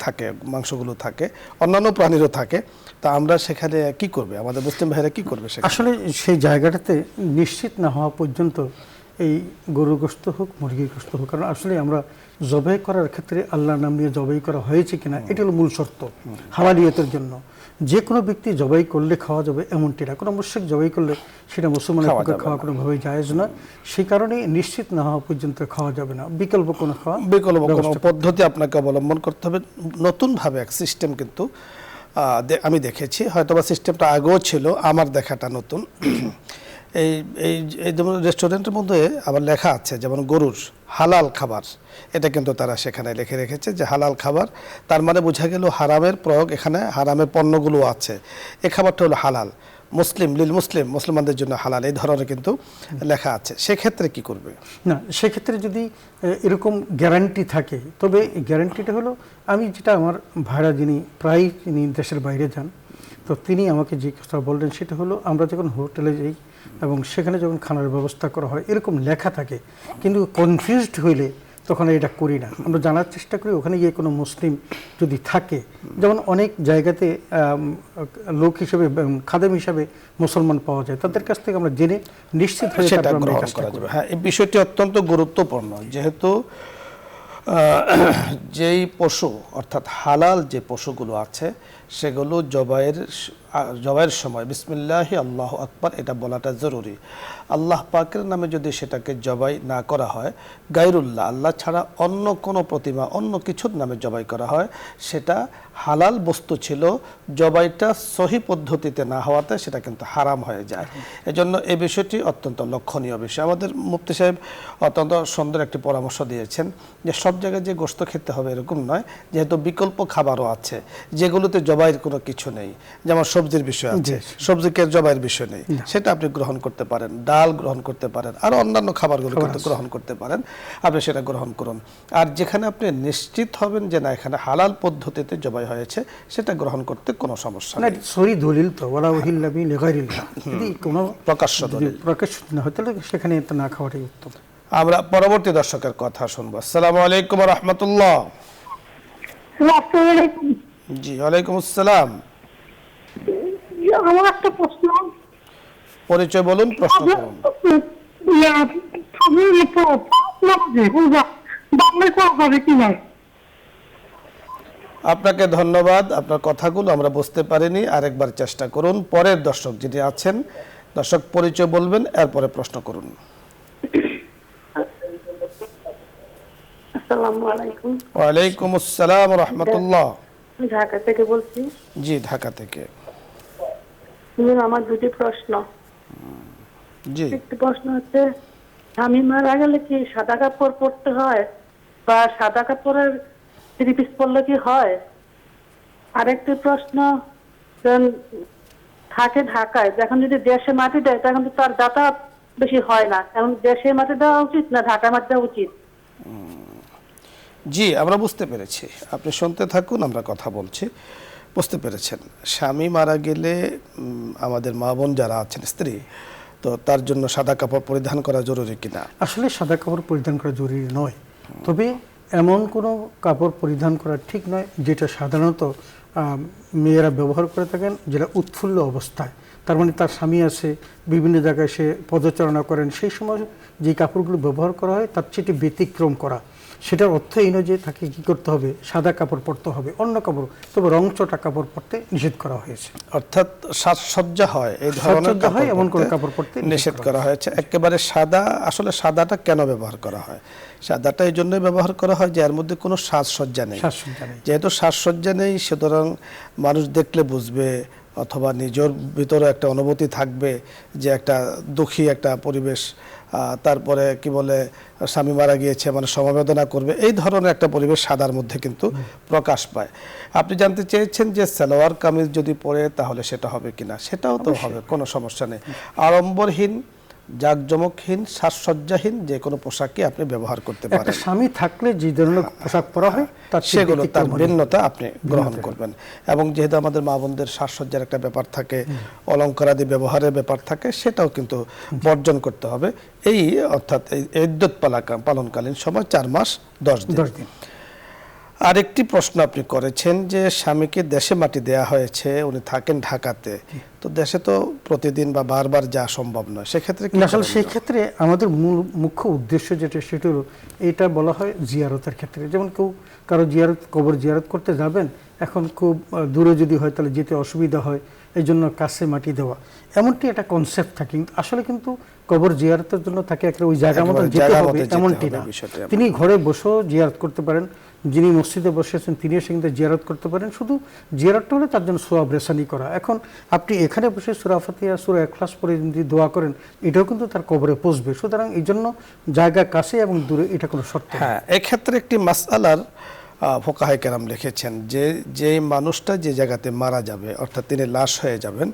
থাকে, মাংসগুলো থাকে, অন্যান্য প্রাণীরও থাকে। তা আমরা সেখানে কি করবে, আমাদের মুসলিম ভাইয়েরা কি করবে? আসলে সেই জায়গাটাতে নিশ্চিত না হওয়া পর্যন্ত এই গরুর গোশত হোক, মুরগির গোশত হোক, কারণ আসলে আমরা জবাই করার ক্ষেত্রে আল্লাহর নাম নিয়ে জবাই করা হয়েছে কিনা এটা হলো মূল শর্ত হালালিয়তের জন্য। যে কোনো ব্যক্তি জবাই করলে খাওয়া যাবে এমনটি না, কোনো মুশরিক জবাই করলে সেটা মুসলমানের পক্ষে খাওয়া কোনোভাবেই জায়েজ না। সেই কারণে নিশ্চিত না হওয়া পর্যন্ত খাওয়া যাবে না, বিকল্প কোনো পদ্ধতি আপনাকে অবলম্বন করতে হবে। নতুনভাবে এক সিস্টেম কিন্তু আমি দেখেছি, হয়তোবা সিস্টেমটা আগেও ছিল, আমার দেখাটা নতুন। এই এই যেমন রেস্টুরেন্টের মধ্যে আবার লেখা আছে যেমন গরুর হালাল খাবার, এটা কিন্তু তারা সেখানে লিখে রেখেছে যে হালাল খাবার, তার মানে বোঝা গেল হারামের প্রয়োগ, এখানে হারামের পণ্যগুলো আছে, এই খাবারটা হলো হালাল, মুসলিম লিল মুসলিম, মুসলমানদের জন্য হালাল, এই ধরনের কিন্তু লেখা আছে। সেক্ষেত্রে কি করবে? না, সেক্ষেত্রে যদি এরকম গ্যারান্টি থাকে, তবে গ্যারান্টিটা হলো, আমি যেটা আমার ভাইরা যিনি দেশের বাইরে যান, তো তিনি আমাকে যে কথা বললেন সেটা হলো, আমরা যখন হোটেলে যাই এবং সেখানে যখন খানার ব্যবস্থা করা হয় এরকম লেখা থাকে, কিন্তু কনফিউজড হইলে তখন এটা করি না। আমরা জানার চেষ্টা করি ওখানে গিয়ে কোনো মুসলিম যদি থাকে, যেমন অনেক জায়গাতে লোক হিসেবে খাদেম হিসাবে মুসলমান পাওয়া যায়, তাদের কাছ থেকে আমরা জেনে নিশ্চিত হয়ে সেটা তারপর আমরা এই গ্রহণ কাজটা করা করি। যাবে। হ্যাঁ, এই বিষয়টি অত্যন্ত গুরুত্বপূর্ণ, যেহেতু যেই পশু অর্থাৎ হালাল যে পশুগুলো আছে সেগুলো জবাইয়ের সময় বিসমিল্লাহি আল্লাহু আকবার এটা বলাটা জরুরি। আল্লাহ পাকের নামে যদি সেটাকে জবাই না করা হয়, গায়রুল্লাহ আল্লাহ ছাড়া অন্য কোনো প্রতিমা অন্য কিছুর নামে জবাই করা হয়, সেটা হালাল বস্তু ছিল, জবাইটা সহি পদ্ধতিতে না হওয়াতে সেটা কিন্তু হারাম হয়ে যায়। এজন্য এই বিষয়টি অত্যন্ত লক্ষণীয় বিষয়। আমাদের মুফতি সাহেব অত্যন্ত সুন্দর একটি পরামর্শ দিয়েছেন যে সব জায়গায় যে গোশত খেতে হবে এরকম নয়, যেহেতু বিকল্প খাবারও আছে যেগুলোতে জবাইয়ের কোনো কিছু নেই, যেমন সবজির বিষয় আছে, সবজিকে জবাইয়ের বিষয় নেই, সেটা আপনি গ্রহণ করতে পারেন, ডাল গ্রহণ করতে পারেন, আর অন্যান্য খাবারগুলো কিন্তু গ্রহণ করতে পারেন, আপনি সেটা গ্রহণ করুন। আর যেখানে আপনি নিশ্চিত হবেন যে না এখানে হালাল পদ্ধতিতে জবাই হয়েছে সেটা গ্রহণ করতে কোনো সমস্যা নেই। সহি দলিল তো ওয়ালা উহিল্লা বি লিগাইরিল্লাহ, যদি কোনো প্রকাশ্য দলিল প্রকাশ্য না হয় তাহলে সেখানে এটা না খাওয়াটাই উত্তম। আমরা পরবর্তী দর্শকের কথা শুনবো। আসসালামু আলাইকুম ওয়া রাহমাতুল্লাহ। জি ওয়ালাইকুম আসসালাম। আমার একটা প্রশ্ন, পরিচয় বলুন, প্রশ্ন করুন। আপনাকে ধন্যবাদ, আপনার কথাগুলো আমরা বুঝতে পারিনি, আরেকবার চেষ্টা করুন। পরের দর্শক যিনি আছেন, দর্শক পরিচয় বলবেন, এরপরে প্রশ্ন করুন। আসসালামু আলাইকুম। ওয়ালাইকুম আসসালাম ওয়া রাহমাতুল্লাহ। ঢাকা থেকে বলছি। জি, ঢাকা থেকে। আমার দুটি প্রশ্ন। জি, একটি প্রশ্ন হচ্ছে, স্বামী মারা গেলে কি সাদা কাপড় পরতে হয়, বা সাদা কাপড়ের থ্রি পিস পরলে কি হয়? আরেকটি প্রশ্ন, থাকে ঢাকায়, যখন যদি দেশে মাটি দেয় তখন তো তার যাতায়াত বেশি হয় না, এখন দেশে মাটি দেওয়া উচিত না ঢাকা মাটি দেওয়া উচিত? জি, আমরা বুঝতে পেরেছি, আপনি শুনতে থাকুন, আমরা কথা বলছি। বুঝতে পেরেছেন, স্বামী মারা গেলে আমাদের মা বোন যারা আছেন স্ত্রী, তো তার জন্য সাদা কাপড় পরিধান করা জরুরি কিনা? আসলে সাদা কাপড় পরিধান করা জরুরি নয়, তবে এমন কোনো কাপড় পরিধান করা ঠিক নয় যেটা সাধারণত মেয়েরা ব্যবহার করে থাকেন, যেটা উৎফুল্ল অবস্থায়, তার মানে তার স্বামী আছে, বিভিন্ন জায়গায় সে পদচারণা করেন, সেই সময় যে কাপড়গুলো ব্যবহার করা হয় তার চেয়ে ব্যতিক্রম করা, সেটার অর্থ এই নয় যে তাকে কী করতে হবে, সাদা কাপড় পরতে হবে, অন্য কাপড়, তবে রংচটা কাপড় পরতে নিষেধ করা হয়েছে। অর্থাৎ সাজসজ্জা হয় এই ধরনের হয় এমন কোনো কাপড় পরতে নিষেধ করা হয়েছে। একেবারে সাদা, আসলে সাদাটা কেন ব্যবহার করা হয়? সাদাটা এই জন্যই ব্যবহার করা হয় যে এর মধ্যে কোনো সাজসজ্জা নেই। যেহেতু সাজসজ্জা নেই, সুতরাং মানুষ দেখলে বুঝবে, অথবা নিজের ভিতরে একটা অনুভূতি থাকবে যে একটা দুঃখী একটা পরিবেশ, তারপরে কি বলে স্বামী মারা গিয়েছে মানে সমবেদনা করবে, এই ধরনের একটা পরিবেশ সাদার মধ্যে কিন্তু প্রকাশ পায়। আপনি জানতে চেয়েছেন যে সালোয়ার কামিজ যদি পরে তাহলে সেটা হবে কিনা? সেটাও তো হবে, কোনো সমস্যা নেই। আড়ম্বরহীন, জাঁকজমকহীন, সাজসজ্জাহীন যে কোনো পোশাকই আপনি ব্যবহার করতে পারেন। একটা স্বামী থাকলে যে ধরনের পোশাক পরা হয় সেগুলো তার ভিন্নতা আপনি গ্রহণ করবেন। এবং যেহেতু আমাদের মা বোনদের সাজসজ্জার একটা ব্যাপার থাকে, অলঙ্কারাদি ব্যবহারের ব্যাপার থাকে, সেটাও কিন্তু বর্জন করতে হবে। এই অর্থাৎ এই ইদ্যত পালনকালীন সময় 4 মাস 10 দিন। আরেকটি প্রশ্ন আপনি করেছেন যে স্বামীকে দেশে মাটি দেয়া হয়েছে, উনি থাকেন ঢাকাতে, তো দেশে তো প্রতিদিন বা বারবার যাওয়া সম্ভব নয়, সেক্ষেত্রে কি? আসলে সেই ক্ষেত্রে আমাদের মুখ্য উদ্দেশ্য যেটা, সেটা হলো এটা বলা হয় জিয়ারতের ক্ষেত্রে। যেমন কেউ কারো কবর জিয়ারত করতে যাবেন, এখন খুব দূরে যদি হয় তাহলে যেতে অসুবিধা হয়, এই জন্য কাছে মাটি দেওয়া, এমনটি একটা কনসেপ্ট থাকে। কিন্তু আসলে কিন্তু কবর জিয়ারতের জন্য তাকে একটা ওই জায়গা মতো যেতে হবে এমনটি না। তিনি ঘরে বসেও জিয়ারত করতে পারেন, যিনি মসজিদে বসে আছেন তিনিও সেখানে জিয়ারত করতে পারেন। শুধু জিয়ারতটা হলে তার জন্য সোয়াব রেসানি করা। এখন আপনি এখানে বসে সূরা ফাতিহা, সূরা ইখলাস পড়ে যদি দোয়া করেন, এটাও কিন্তু তার কবরে পৌঁছবে। সুতরাং এই জন্য জায়গা কাছে এবং দূরে এটা কোনো শর্ত। হ্যাঁ, এক্ষেত্রে একটি মাসআলার ফুকাহায়ে কেরাম লিখেছেন যে মানুষটা যে জায়গাতে মারা যাবে, অর্থাৎ তিনি লাশ হয়ে যাবেন,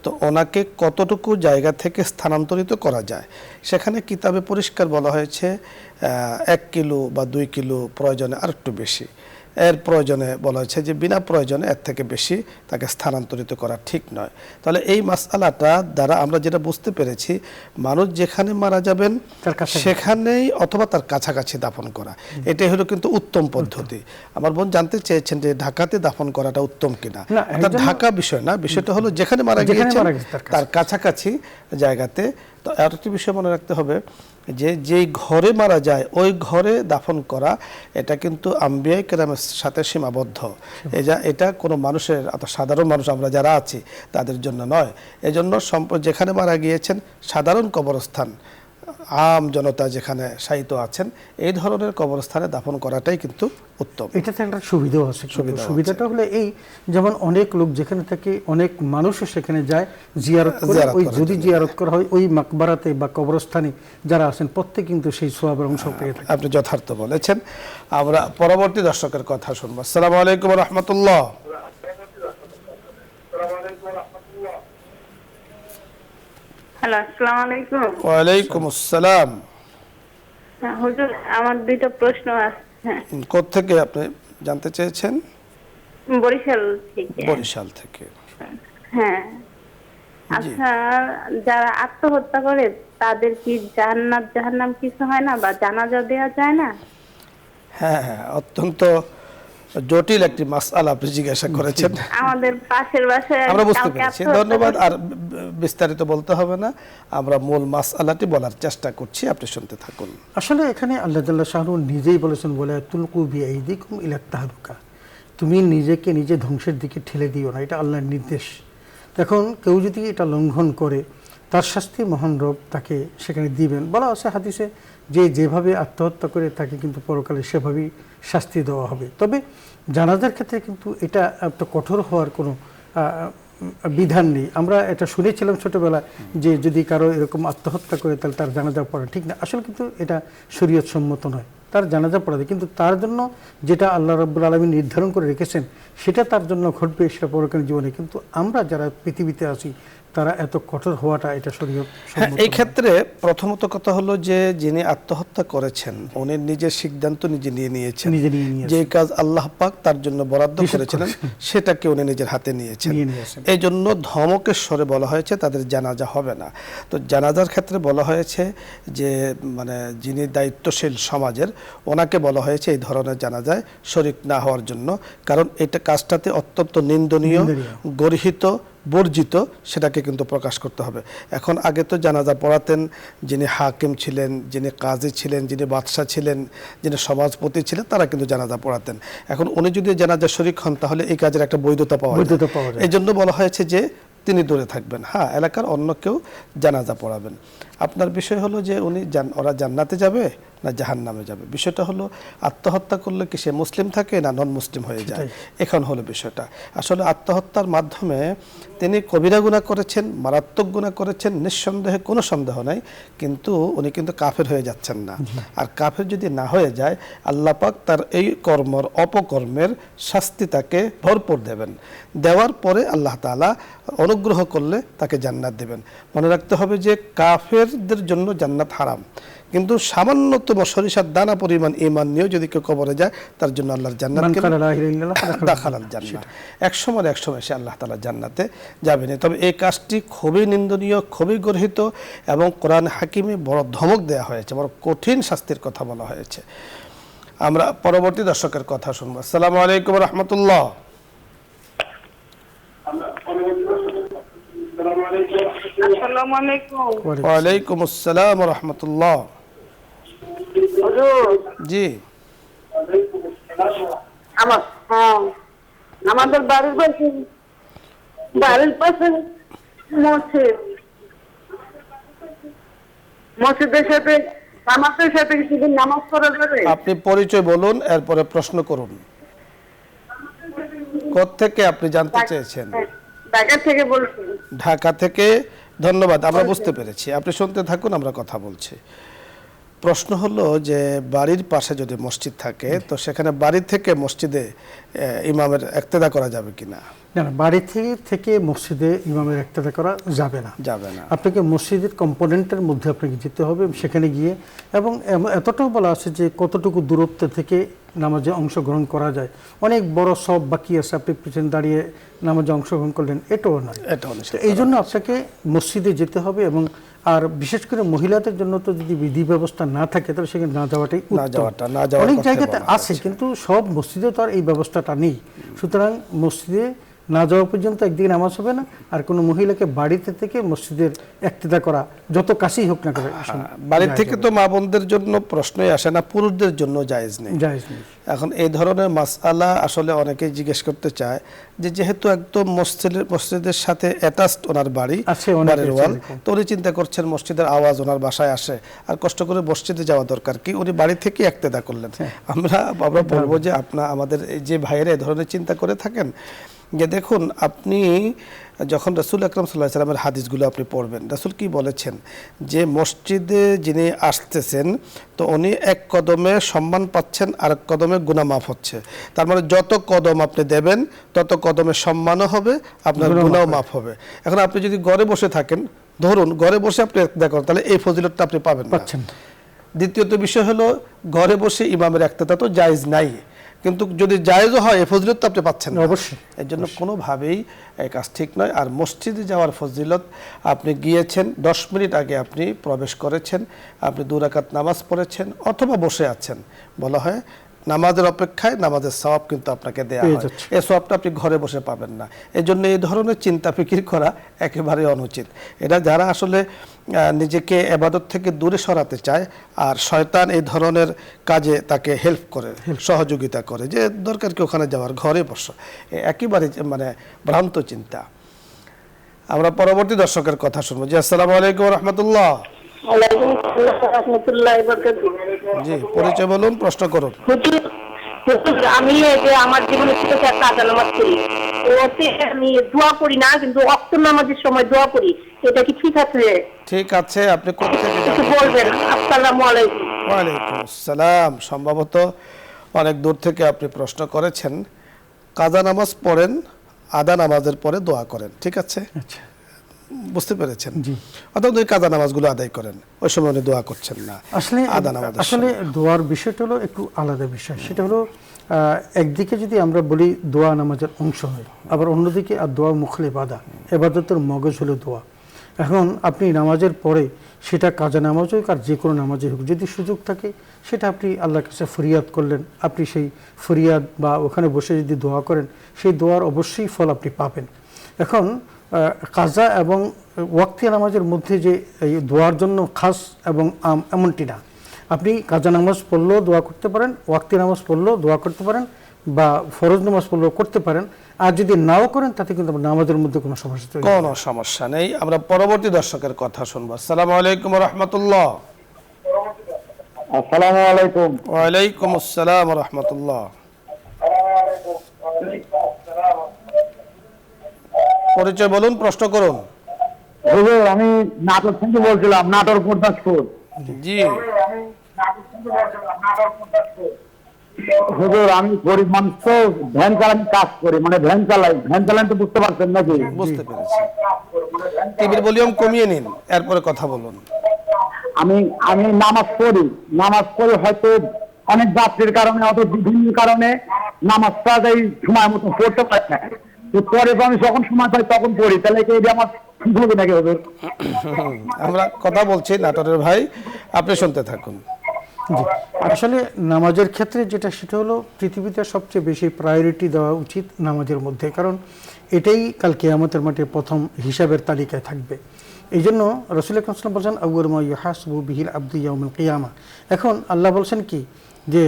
তো ওনাকে কতটুকু জায়গা থেকে স্থানান্তরিত করা যায়, সেখানে কিতাবে পরিষ্কার বলা হয়েছে 1 কিলো বা 2 কিলো, প্রয়োজনে আর একটু বেশি। এর প্রয়োজনে বলা হয়েছে যে বিনা প্রয়োজনে এর থেকে বেশি তাকে স্থানান্তরিত করা ঠিক নয়। তাহলে এই মাসআলাটা দ্বারা আমরা যেটা বুঝতে পেরেছি, মানুষ যেখানে মারা যাবেন সেখানেই অথবা তার কাছাকাছি দাফন করা, এটাই হলো কিন্তু উত্তম পদ্ধতি। আমার বোন জানতে চেয়েছেন যে ঢাকাতে দাফন করাটা উত্তম কিনা। ঢাকা বিষয় না, বিষয়টা হলো যেখানে মারা গিয়েছেন তার কাছাকাছি জায়গাতে। তো আর একটি বিষয় মনে রাখতে হবে যে যেই ঘরে মারা যায় ওই ঘরে দাফন করা, এটা কিন্তু আম্বিয়া কেরামের সাথে সীমাবদ্ধ। এটা কোনো মানুষের, অর্থাৎ সাধারণ মানুষ আমরা যারা আছি তাদের জন্য নয়। এজন্য যেখানে মারা গিয়েছেন সাধারণ কবরস্থান, আম জনতা যেখানে শায়িত আছেন, এই ধরনের কবরস্থানে দাফন করাটাই কিন্তু উত্তম। এটাতে একটা সুবিধাও আছে। সুবিধাটা হলো এই, যেমন অনেক লোক যেখানে থাকে, অনেক মানুষও সেখানে যায় জিয়ারত করে। ওই যদি জিয়ারত করা হয় ওই মাকবারাতে বা কবরস্থানে যারা আছেন প্রত্যেক কিন্তু সেই সওয়াবের অংশ পেয়ে থাকে। আপনি যথার্থ বলেছেন। আমরা পরবর্তী দর্শকের কথা শুনবো। আসসালামু আলাইকুম ওয়া রাহমাতুল্লাহ। হ্যালো, আসসালামু আলাইকুম। ওয়া আলাইকুম আসসালাম। হুজুর, আমার দুইটা প্রশ্ন আছে। কোত্থেকে আপনি জানতে চেয়েছেন? বরিশাল থেকে। বরিশাল থেকে। হ্যাঁ, আচ্ছা, যারা আত্মহত্যা করে তাদের কি জান্নাত জাহান্নাম কিছু হয় না, বা জানাজা দেওয়া যায় না? হ্যাঁ হ্যাঁ, অত্যন্ত জটিল একটি মাসআলা আপনি জিজ্ঞাসা করেছেন। আমাদের পাশের বাসায় আমরা বুঝতে পেরেছি, ধন্যবাদ। আর বিস্তারিত বলতে হবে না, আমরা মূল মাসআলাটি বলার চেষ্টা করছি, আপনি শুনতে থাকুন। আসলে এখানে আল্লাহ জাল্লা শাহরু নিজেই বলেছেন, বলে তুলকু বিআইদিকুম ইলা তাহলুকা, তুমি নিজেকে নিজে ধ্বংসের দিকে ঠেলে দিও না, এটা আল্লাহর নির্দেশ। এখন কেউ যদি এটা লঙ্ঘন করে তার শাস্তি মহান রব তাকে সেখানে দিবেন। বলা আছে হাদিসে যে যেভাবে আত্মহত্যা করে তাকে কিন্তু পরকালে সেভাবেই শাস্তি দেওয়া হবে। তবে জানাজার ক্ষেত্রে কিন্তু এটা এত কঠোর হওয়ার কোনো বিধান নেই। আমরা এটা শুনেছিলাম ছোটবেলা যে যদি কারো এরকম আত্মহত্যা করে তাহলে তার জানাজা পড়া ঠিক না। আসলে কিন্তু এটা শরীয়ত সম্মত নয়, তার জানাজা পড়া যায়, কিন্তু তার জন্য যেটা আল্লাহ রাব্বুল আলামিন নির্ধারণ করে রেখেছেন সেটা তার জন্য ঘটবে, সেটা পরকালীন জীবনে। কিন্তু আমরা যারা পৃথিবীতে আছি তারা এত কঠোর হওয়াটা এটা শরীয়ত সম্মত। এই ক্ষেত্রে প্রথমত কথা হলো যে যিনি আত্মহত্যা করেছেন উনি নিজের সিদ্ধান্ত নিজে নিয়ে নিয়েছেন, যে কাজ আল্লাহ পাক তার জন্য বরাদ্দ করেছিলেন সেটাকে উনি নিজের হাতে নিয়েছেন। এই জন্য ধমকের স্বরে বলা হয়েছে তাদের জানাজা হবে না। তো জানাজার ক্ষেত্রে বলা হয়েছে যে মানে যিনি দায়িত্বশীল সমাজের, ওনাকে বলা হয়েছে এই ধরনের জানাজায় শরীক না হওয়ার জন্য, কারণ এটা কাজটাতে অত্যন্ত নিন্দনীয়, গর্হিত, বর্জিত, সেটাকে কিন্তু প্রকাশ করতে হবে। এখন আগে তো জানাজা পড়াতেন যিনি হাকিম ছিলেন, যিনি কাজী ছিলেন, যিনি বাদশাহ ছিলেন, যিনি সমাজপতি ছিলেন, তারা কিন্তু জানাজা পড়াতেন। এখন উনি যদি জানাজা শরীক হন তাহলে এই কাজের একটা বৈধতা পাওয়া যায়। এই জন্য বলা হয়েছে যে তিনি দূরে থাকবেন। হ্যাঁ, এলাকার অন্য কেউ জানাজা পড়াবেন। আপনার বিষয় হলো যে ওরা জান্নাতে যাবে না জাহান্নামে যাবে। বিষয়টা হলো আত্মহত্যা করলে কি সে মুসলিম থাকে না নন মুসলিম হয়ে যায়, এখন হলো বিষয়টা। আসলে আত্মহত্যার মাধ্যমে তিনি কবিরা গুনাহ করেছেন, মারাত্মক গুনাহ করেছেন, নিঃসন্দেহে কোনো সন্দেহ নাই, কিন্তু উনি কিন্তু কাফের হয়ে যাচ্ছেন না। আর কাফের যদি না হয়ে যায় আল্লাহ পাক তার এই অপকর্মের শাস্তি তাকে ভরপুর দেবেন। দেওয়ার পরে আল্লাহ তাআলা অনুগ্রহ করলে তাকে জান্নাত দেবেন। মনে রাখতে হবে যে কাফেরদের জন্য জান্নাত হারাম, কিন্তু সামান্যতম সরিষার দানা পরিমাণ ঈমান নিয়েও যদি কেউ কবরে যায় তার জন্য আল্লাহর জান্নাত দাখালাল জান্নাত, এক সময় সে আল্লাহ তাআলা জান্নাতে যাবেন। তবে এই কাজটি খুবই নিন্দনীয়, খুবই গর্হিত, এবং কোরআন হাকিমে বড় ধমক দেওয়া হয়েছে, বড় কঠিন শাস্তির কথা বলা হয়েছে। আমরা পরবর্তী দর্শকের কথা শুনবো। আসসালামু আলাইকুম ওয়া রাহমাতুল্লাহ। আসসালামু আলাইকুম। ওয়া আলাইকুম আসসালাম ওয়া রাহমাতুল্লাহ। জি, আমাদের বাড়ির পাশে মসজিদের সাথে আমাদের সাথে কিছু নামাজ পড়া যাবে? আপনি পরিচয় বলুন, এরপরে প্রশ্ন করুন। কোত্থেকে আপনি জানতে চেয়েছেন? ঢাকা থেকে বলছি। ঢাকা থেকে, ধন্যবাদ, আমরা বুঝতে পেরেছি। আপনি শুনতে থাকুন, আমরা কথা বলছি। প্রশ্ন হলো যে বাড়ির পাশে যদি মসজিদ থাকে তো সেখানে বাড়ি থেকে মসজিদে ইমামের ইক্তেদা করা যাবে কিনা? না না, বাড়ি থেকে মসজিদে ইমামের ইক্তেদা করা যাবে না। আপনাকে মসজিদের কম্পোনেন্টের মধ্যে আপনাকে যেতে হবে, সেখানে গিয়ে, এবং এতটাও বলা আছে যে কতটুকু দূরত্ব থেকে নামাজে অংশগ্রহণ করা যায়। অনেক বড় সব বাকি আছে, আপনি পিছনে দাঁড়িয়ে নামাজে অংশগ্রহণ করলেন, এটাও নয়। এই জন্য আপনাকে মসজিদে যেতে হবে। এবং আর বিশেষ করে মহিলাদের জন্য তো যদি বিধি ব্যবস্থা না থাকে তাহলে সেখানে না যাওয়াটাই উত্তম। অনেক জায়গাতে আছে কিন্তু সব মসজিদে তো আর এই ব্যবস্থাটা নেই। সুতরাং মসজিদে না যাওয়া পর্যন্ত একদিকে নামাজ হবে না, আর কোনো মহিলাকে বাড়িতে থেকে মসজিদের ইক্তেদা করা যত কাছেই হোক না করে বাড়ি থেকে তো মা বোনদের জন্য প্রশ্নই আসে না, পুরুষদের জন্য জায়েজ নেই। এখন এই ধরনের মাসআলা আসলে অনেকেই জিজ্ঞেস করতে চায় যে যেহেতু একদম মসজিদের সাথে অ্যাটাচড ওনার বাড়ি, বাড়ির ওয়াল, তো উনি চিন্তা করছেন মসজিদের আওয়াজ ওনার বাসায় আসে, আর কষ্ট করে মসজিদে যাওয়া দরকার কি, উনি বাড়ি থেকে ইক্তেদা করলেন। আমরা বলবো যে আমাদের যে ভাইয়েরা এই ধরনের চিন্তা করে থাকেন, যে দেখুন আপনি যখন রাসূল আকরাম সাল্লাল্লাহু আলাইহি ওয়াসাল্লামের হাদিসগুলো আপনি পড়বেন, রাসূল কি বলেছেন যে মসজিদে যিনি আসতেছেন তো উনি এক কদমে সম্মান পাচ্ছেন, আর এক কদমে গুনাহ মাফ হচ্ছে। তার মানে যত কদম আপনি দেবেন তত কদমে সম্মানও হবে, আপনার গুনাহও মাফ হবে। এখন আপনি যদি ঘরে বসে থাকেন, ধরুন ঘরে বসে আপনি দেখেন, তাহলে এই ফজিলতটা আপনি পাবেন না। দ্বিতীয়ত বিষয় হলো ঘরে বসে ইমামের ইক্তেদা তো জায়েজ নাই, কিন্তু যদি জায়েজও হয় এই ফজিলত তো আপনি পাচ্ছেন না। অবশ্যই এর জন্য কোনোভাবেই এই কাজ ঠিক নয়। আর মসজিদে যাওয়ার ফজিলত, আপনি গিয়েছেন 10 মিনিট আগে আপনি প্রবেশ করেছেন, আপনি 2 রাকাত নামাজ পড়েছেন অথবা বসে আছেন, বলা হয় নামাজের অপেক্ষায় নামাজের সওয়াব কিন্তু আপনাকে দেয়া হয়, এই সওয়াবটা আপনি ঘরে বসে পাবেন না। এই জন্য এই ধরনের চিন্তা ফিকির করা একেবারে অনুচিত। এটা যারা আসলে নিজেকে ইবাদত থেকে দূরে সরাতে চায়, আর শয়তান এই ধরনের কাজে তাকে হেল্প করে, সহযোগিতা করে, যে দরকার কি ওখানে যাওয়ার, ঘরে বসো, একেবারে মানে ভ্রান্ত চিন্তা। আমরা পরবর্তী দর্শকের কথা শুনবো। জি, আসসালামু আলাইকুম ওয়া রাহমাতুল্লাহ। ওয়ালাইকুম আসসালাম ওয়া রাহমাতুল্লাহি ওয়া বারাকাতুহু। জি, পরিচয় বলুন, প্রশ্ন করুন। আমি আমার জীবনে ছোট একটা কাজা নামাজ করি, ওতে আমি দোয়া করি না, কিন্তু ওয়াক্ত নামাজের সময় দোয়া করি, এটা কি ঠিক আছে? ঠিক আছে। আপনি কোথা থেকে একটু বলবেন? আসসালামু আলাইকুম। ওয়া আলাইকুম আসসালাম। সম্ভবত অনেক দূর থেকে আপনি প্রশ্ন করেছেন। কাজা নামাজ পড়েন, আদা নামাজের পরে দোয়া করেন, ঠিক আছে? আচ্ছা, বুঝতে পেরেছেন? অর্থাৎ ওই কাজা নামাজগুলো আদায় করেন, ওই সময় উনি দোয়া করছেন না। আসলে দোয়ার বিষয়টা হলো একটু আলাদা বিষয়। সেটা হলো একদিকে যদি আমরা বলি দোয়া নামাজের অংশ হয়, আবার অন্যদিকে আর দোয়া মুখলে বাদা, এবাদতের মগজ হলো দোয়া। এখন আপনি নামাজের পরে, সেটা কাজা নামাজ হোক আর যে কোনো নামাজই হোক, যদি সুযোগ থাকে সেটা আপনি আল্লাহর কাছে ফরিয়াদ করলেন, আপনি সেই ফরিয়াদ বা ওখানে বসে যদি দোয়া করেন, সেই দোয়ার অবশ্যই ফল আপনি পাবেন। এখন কাজা এবং ওয়াক্তি নামাজের মধ্যে যে এই দোয়ার জন্য খাস এবং এমনটি না। আপনি কাজা নামাজ পড়লেও দোয়া করতে পারেন, ওয়াক্তি নামাজ পড়লেও দোয়া করতে পারেন, বা ফরজ নামাজ পড়লেও করতে পারেন। আর যদি নাও করেন তাতে কিন্তু নামাজের মধ্যে কোনো সমস্যা নেই। আমরা পরবর্তী দর্শকের কথা শুনবো। আসসালামু আলাইকুম ওয়া রাহমাতুল্লাহ। আসসালামু আলাইকুম। ওয়া আলাইকুম আসসালাম ওয়া রাহমাতুল্লাহ। পরিচয় বলুন, প্রশ্ন করুন। আমি নাটোর থেকে বলছিলাম, নাটোর গুরদাসপুর। জি হুজুর, আমি গরিব মানুষ তো, ভ্যান চালানি কাজ করি, মানে ভ্যান চালাই তো বুঝতে পারছেন নাকি? বুঝতে পেরেছি। টিভির ভলিউম কমিয়ে নিন, এরপরে কথা বলুন। আমি নামাজ পড়ি হয়তো অনেক যাত্রীর কারণে, অথবা বিভিন্ন কারণে নামাজটা সময় মতো পড়তে পারি না। পরে আমি যখন সময় পাই তখন পড়ি, তাহলে কি আমার ঠিক হবে নাকি হুজুর? আমরা কথা বলছি নাটোরের ভাই, আপনি শুনতে থাকুন। আসলে নামাজের ক্ষেত্রে যেটা, সেটা হলো পৃথিবীতে সবচেয়ে বেশি প্রায়োরিটি দেওয়া উচিত নামাজের মধ্যে, কারণ এটাই কাল কিয়ামতের মাঠে প্রথম হিসাবের তালিকায় থাকবে। এই জন্য রাসূল আকরাম সাল্লাল্লাহু আলাইহি ওয়াসাল্লাম বলেন আউয়ালু মা ইউহাসাবু বিহিল আবদু ইয়াউমুল কিয়ামা। এখন আল্লাহ বলছেন কি, যে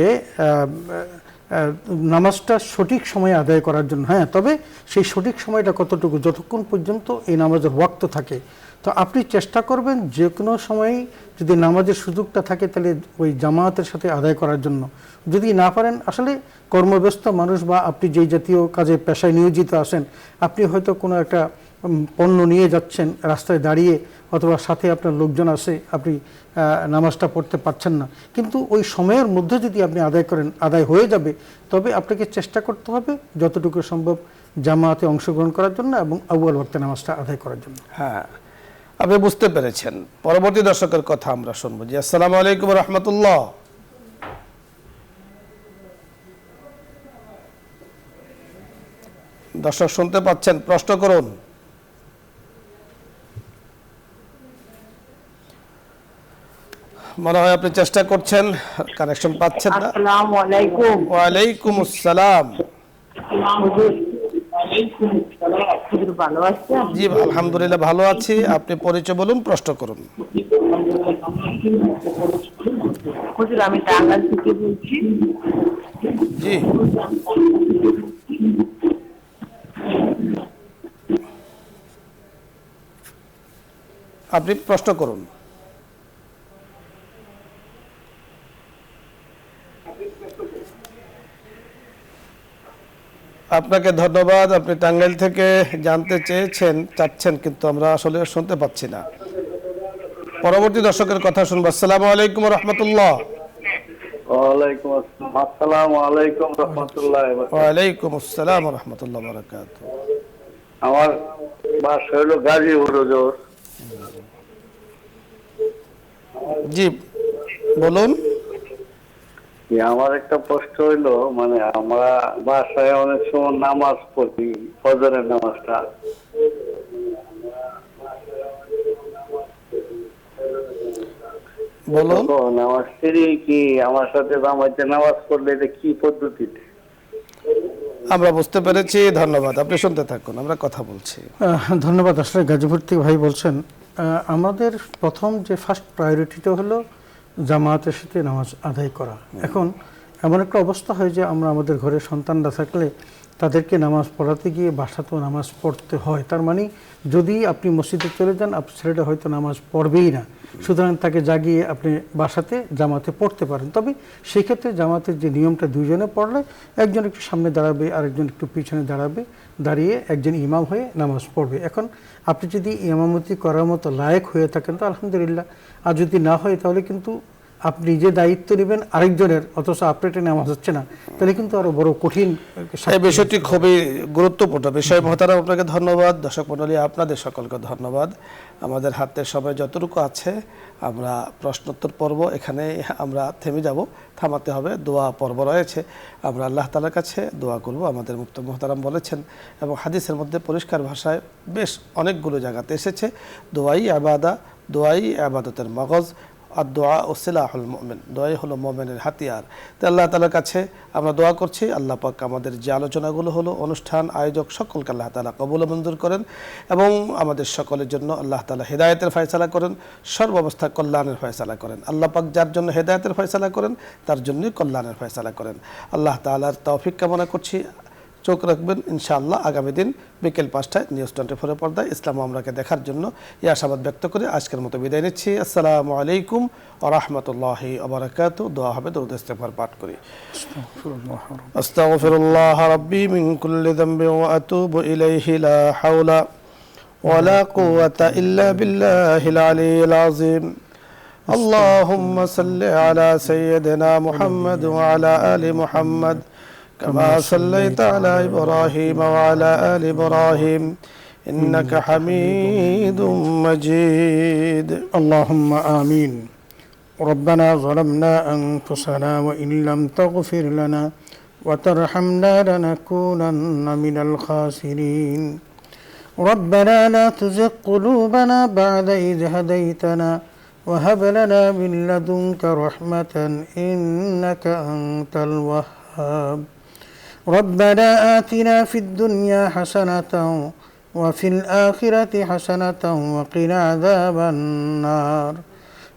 নামাজটা সঠিক সময়ে আদায় করার জন্য, হ্যাঁ, তবে সেই সঠিক সময়টা কতটুকু, যতক্ষণ পর্যন্ত এই নামাজের ওয়াক্ত থাকে। তো আপনি চেষ্টা করবেন যে কোনো সময়ই যদি নামাজের সুযোগটা থাকে তাহলে ওই জামায়াতের সাথে আদায় করার জন্য। যদি না পারেন, আসলে কর্মব্যস্ত মানুষ বা আপনি যেই জাতীয় কাজে পেশায় নিয়োজিত আছেন, আপনি হয়তো কোনো একটা পণ্য নিয়ে যাচ্ছেন, রাস্তায় দাঁড়িয়ে অথবা সাথে আপনার লোকজন আছে, আপনি নামাজটা পড়তে পারছেন না, কিন্তু ওই সময়ের মধ্যে যদি আপনি আদায় হয়ে যাবে, তবে আপনাকে চেষ্টা করতে হবে যতটুকু সম্ভব জামাতে অংশগ্রহণ করার জন্য এবং আউয়াল ওয়াক্তে নামাজটা আদায় করার জন্য। হ্যাঁ, আপনি বুঝতে পেরেছেন। পরবর্তী দর্শকের কথা আমরা শুনবো। জি, আসসালামু আলাইকুম রহমতুল্লাহ। দর্শক শুনতে পাচ্ছেন? প্রশ্ন করুন। মনে হয় আপনি চেষ্টা করছেন, কানেকশন পাচ্ছেন না। আসসালামু আলাইকুম। ওয়ালাইকুম আসসালাম। হুজুর ভালো আছেন? জি আলহামদুলিল্লাহ ভালো আছি। আপনি পরিচয় বলুন, প্রশ্ন করুন। হুজুর আমি টাঙ্গাইল থেকে বলছি। জি, আপনি প্রশ্ন করুন। আপনাকে ধন্যবাদ। আপনি টাঙ্গাইল থেকে জানতে চাচ্ছেন, কিন্তু আমরা আসলে শুনতে পাচ্ছি না। পরবর্তী দর্শকের কথা শুনবো। আসসালামু আলাইকুম রহমতুল্লাহ। ওয়ালাইকুম আসসালাম। আসসালামু আলাইকুম রহমতুল্লাহ। ওয়ালাইকুম আসসালাম রহমতুল্লাহ বারাকাতুহু। আমার বাসা হলো গাজীপুর হুজুর। জি বলুন। আমার একটা প্রশ্ন হইলো, মানে আমরা বাসায় অনেক সময় নামাজ পড়ি, ফজরের নামাজটা, বলুন। তখন আমার স্ত্রী কি আমার সাথে জামাইতে নামাজ পড়লে এটা কি পদ্ধতিতে? আমরা বুঝতে পেরেছি, ধন্যবাদ। আপনি শুনতে থাকুন, আমরা কথা বলছি। ধন্যবাদ। আসলে গাজীপুর থেকে ভাই বলছেন, আমাদের প্রথম যে ফার্স্ট প্রায়োরিটিটা হলো জামাতের সাথে নামাজ আদায় করা। এখন এমন একটা অবস্থা হয় যে আমরা আমাদের ঘরে সন্তানরা থাকলে তাদেরকে নামাজ পড়াতে গিয়ে বাসাতেও নামাজ পড়তে হয়। তার মানে যদি আপনি মসজিদে চলে যান, ছেলেটা হয়তো নামাজ পড়বেই না, সুতরাং তাকে জাগিয়ে আপনি বাসাতে জামাতে পড়তে পারেন। তবে সেই ক্ষেত্রে জামাতের যে নিয়মটা, দুইজনে পড়লে একজন একটু সামনে দাঁড়াবে, আরেকজন একটু পিছনে দাঁড়িয়ে একজন ইমাম হয়ে নামাজ পড়বে। এখন আপনি যদি ইমামতি করার মতো লায়ক হয়ে থাকেন তো আলহামদুলিল্লাহ, আর যদি না হয় তাহলে কিন্তু আপনি যে দায়িত্ব নেবেন আরেকজনের, অথচ আপনারটা নামাজ হচ্ছে না, তাহলে কিন্তু আরো বড় কঠিন। এই বিষয়টি খুবই গুরুত্বপূর্ণ বিষয়। মহতারাম, আপনাকে ধন্যবাদ। দর্শক মণ্ডলী, আপনাদের সকলকে ধন্যবাদ। আমাদের হাতে সময় যতটুকু আছে, আমরা প্রশ্নোত্তর পর্ব এখানে আমরা থেমে যাব, থামাতে হবে। দোয়া পর্ব রয়েছে, আমরা আল্লাহ তাআলার কাছে দোয়া করব। আমাদের মুফতি মহতারাম বলেছেন এবং হাদিসের মধ্যে পরিষ্কার ভাষায় বেশ অনেকগুলো জায়গাতে এসেছে, দোয়াই আবাদা, দোয়াই আবাদতের মগজ, আর দোয়া ও সিলাহুল মুমিন, দোয়াই হলো মুমিনের হাতিয়ার। তো আল্লাহ তাআলার কাছে আমরা দোয়া করছি, আল্লাহ পাক আমাদের যে আলোচনাগুলো হলো, অনুষ্ঠান আয়োজক সকলকে আল্লাহ তাআলা কবুল ও মঞ্জুর করেন এবং আমাদের সকলের জন্য আল্লাহ তাআলা হেদায়েতের ফয়সালা করেন, সর্বাবস্থা কল্যাণের ফয়সালা করেন। আল্লাহ পাক যার জন্য হেদায়েতের ফয়সালা করেন, তার জন্যই কল্যাণের ফয়সালা করেন। আল্লাহ তাআলার তৌফিক কামনা করছি। চোখ রাখবেন ইনশাআল্লাহ আগামী দিন বিকেল 5টায় নিউজ 24 পর্দায় ইসলাম আমরাকে দেখার জন্য এই আশাবাদ ব্যক্ত করে আজকের মতো বিদায় নিচ্ছি। আসসালামু আলাইকুম ওয়া রাহমাতুল্লাহি ওয়া বারাকাতুহু। দোয়া হবে, দরুদ ইস্তিগফার পাঠ করি। আস্তাগফিরুল্লাহ রাব্বি মিন কুল্লি যামবিন ওয়া আতুবু ইলাইহি লা হাওলা ওয়া লা কুওয়াতা ইল্লা বিল্লাহিল আলিয়্যিল আযীম। আল্লাহুম্মা সাল্লি আলা সাইয়্যিদিনা মুহাম্মদ ওয়া আলা আলি মুহাম্মদ كما صليت على إبراهيم وعلى آل إبراهيم إنك حميد مجيد. اللهم آمين. ربنا ظلمنا أنفسنا وإن لم تغفر لنا وترحمنا لنكونن من الخاسرين. ربنا لا تزغ قلوبنا بعد إذ هديتنا وهب لنا من لدنك رحمة إنك أنت الوهاب. ربنا آتنا في الدنيا حسنة وفي الآخرة حسنة وقنا عذاب النار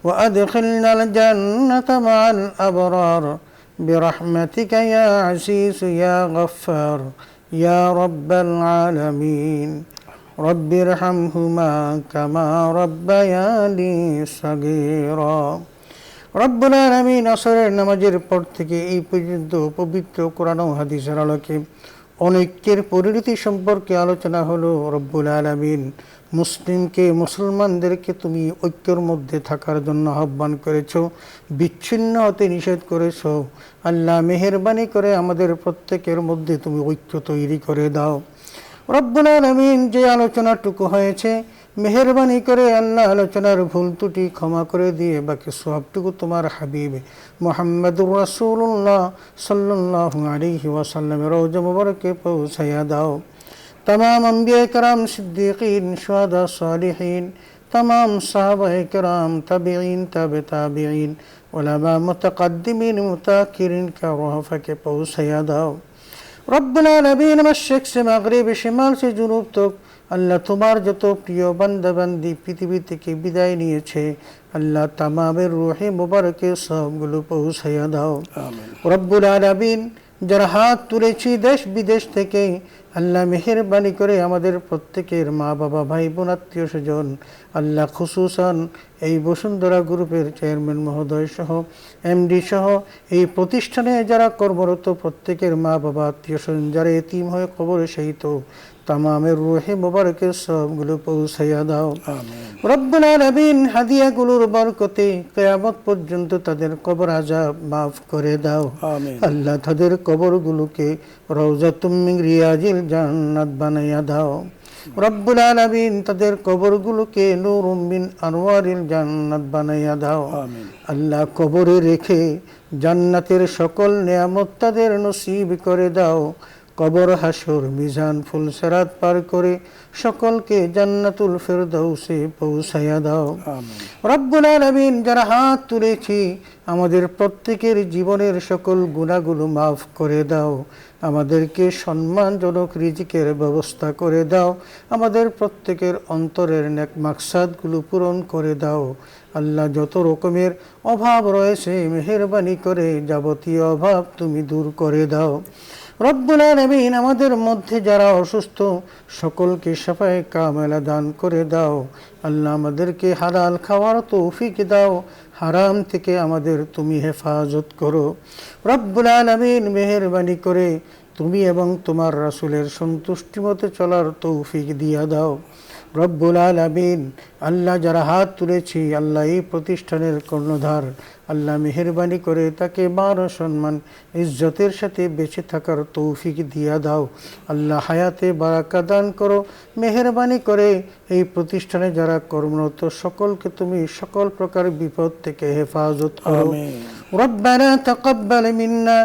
وأدخلنا الجنة مع الأبرار برحمتك يا عزيز يا غفار يا رب العالمين. رب ارحمهما كما ربياني صغيرا. রব্বুল আলামিন আসরের নামাজের পর থেকে এই পর্যন্ত পবিত্র কোরআন ও হাদিসের আলোকে অনৈক্যের পরিণতি সম্পর্কে আলোচনা হলো। রব্বুল আলামিন মুসলমানদেরকে তুমি ঐক্যের মধ্যে থাকার জন্য আহ্বান করেছো, বিচ্ছিন্ন হতে নিষেধ করেছো। আল্লাহ মেহেরবানি করে আমাদের প্রত্যেকের মধ্যে তুমি ঐক্য তৈরি করে দাও। রব্বুল আলামিন যে আলোচনাটুকু হয়েছে, মেহেরবানি করে আল্লাহ আলোচনার ভুল ত্রুটি ক্ষমা করে দিয়ে বাকি সবটুকু তোমার হাবিব মুহাম্মদুর রাসূলুল্লাহ সাল্লাল্লাহু আলাইহি ওয়াসাল্লামের রওজা মুবারকে পৌঁছায়া দাও। तमाम अंबिया कराम सिद्दीकीन शुहदा सालिहीन, तमाम सहाबाए कराम ताबिईन ताबे ताबिईन उलमा मुतक़द्दिमीन मुताखिरीन का रूह के पहुँचाया दाओ। रब्बुल आलमीन मशरिक़ से मगरिब शिमाल से जुनूब तक আল্লাহ তোমার যত প্রিয় বান্দাবান্দি পৃথিবী থেকে বিদায় নিয়েছে, আল্লাহ তামামের রূহে মুবারকে সবগুলো পৌঁছায়া দাও। রব্বুল আলামিন যারা হাত তুলেছি দেশ বিদেশ থেকে, আল্লাহ মেহেরবানি করে আমাদের প্রত্যেকের মা বাবা ভাই বোন আত্মীয় স্বজন, আল্লাহ খুসুসান এই বসুন্ধরা গ্রুপের চেয়ারম্যান মহোদয় সহ এমডি সহ এই প্রতিষ্ঠানে যারা কর্মরত প্রত্যেকের মা বাবা আত্মীয় স্বজন যারা এতিম হয়ে কবরে শহীদ, তামামের রূহে মুবারকের সবগুলো পৌঁছাইয়া দাও। রব্বুল আলামিন হাদিয়াগুলোর বরকতে কিয়ামত পর্যন্ত তাদের কবর আযাব মাফ করে দাও। আল্লাহ তাদের কবরগুলোকে রওজাতুম মিন রিয়াজিল জান্নাত বানাইয়া দাও। রব্বুল আলামিন তাদের কবরগুলোকে নূরুম মিন আনওয়ারিল জান্নাত বানাইয়া দাও। আল্লাহ কবরে রেখে জান্নাতের সকল নেয়ামত তাদের নসিব করে দাও। কবর হাসর মিজান ফুলসেরাত পার করে সকলকে জান্নাতুল ফেরদাউসে পৌঁছায়া দাও। রব্বুল আলামিন যারা হাত তুলেছি আমাদের প্রত্যেকের জীবনের সকল গুনাহগুলো মাফ করে দাও। আমাদেরকে সম্মানজনক রিজিকের ব্যবস্থা করে দাও। আমাদের প্রত্যেকের অন্তরের নেক মাকসাদগুলো পূরণ করে দাও। আল্লাহ যত রকমের অভাব রয়েছে মেহেরবানি করে যাবতীয় অভাব তুমি দূর করে দাও। রব্বুল আলামিন আমাদের মধ্যে যারা অসুস্থ সকলকে শাফায়ে কামেলা দান করে দাও। আল্লাহ আমাদেরকে হালাল খাওয়ার তৌফিক দাও, হারাম থেকে আমাদের তুমি হেফাজত করো। রব্বুল আলামিন মেহেরবানি করে তুমি এবং তোমার রাসূলের সন্তুষ্টি মতে চলার তৌফিক দিয়া দাও। রব্বুল আলামিন আল্লাহ যারা হাত তুলেছি আল্লাহ এই প্রতিষ্ঠানের কর্ণধার, আল্লাহ মেহেরবানি করে তাকে মান সম্মান ইজ্জতের সাথে বেঁচে থাকার তৌফিক দিয়া দাও। আল্লাহ হায়াতে বারাকা দান করো। মেহেরবানি করে এই প্রতিষ্ঠানে যারা কর্মরত সকলকে তুমি সকল প্রকার বিপদ থেকে হেফাজত করো। রব্বানা তাকাব্বাল মিন্না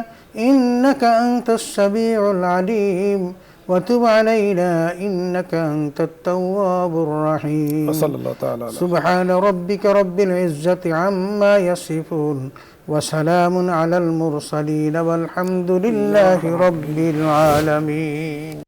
ইন্নাকা আনতাস সামিউল আলিম وتب علينا إنك أنت التواب الرحيم. سبحان ربك رب العزة عما يصفون وسلام على المرسلين والحمد لله رب العالمين.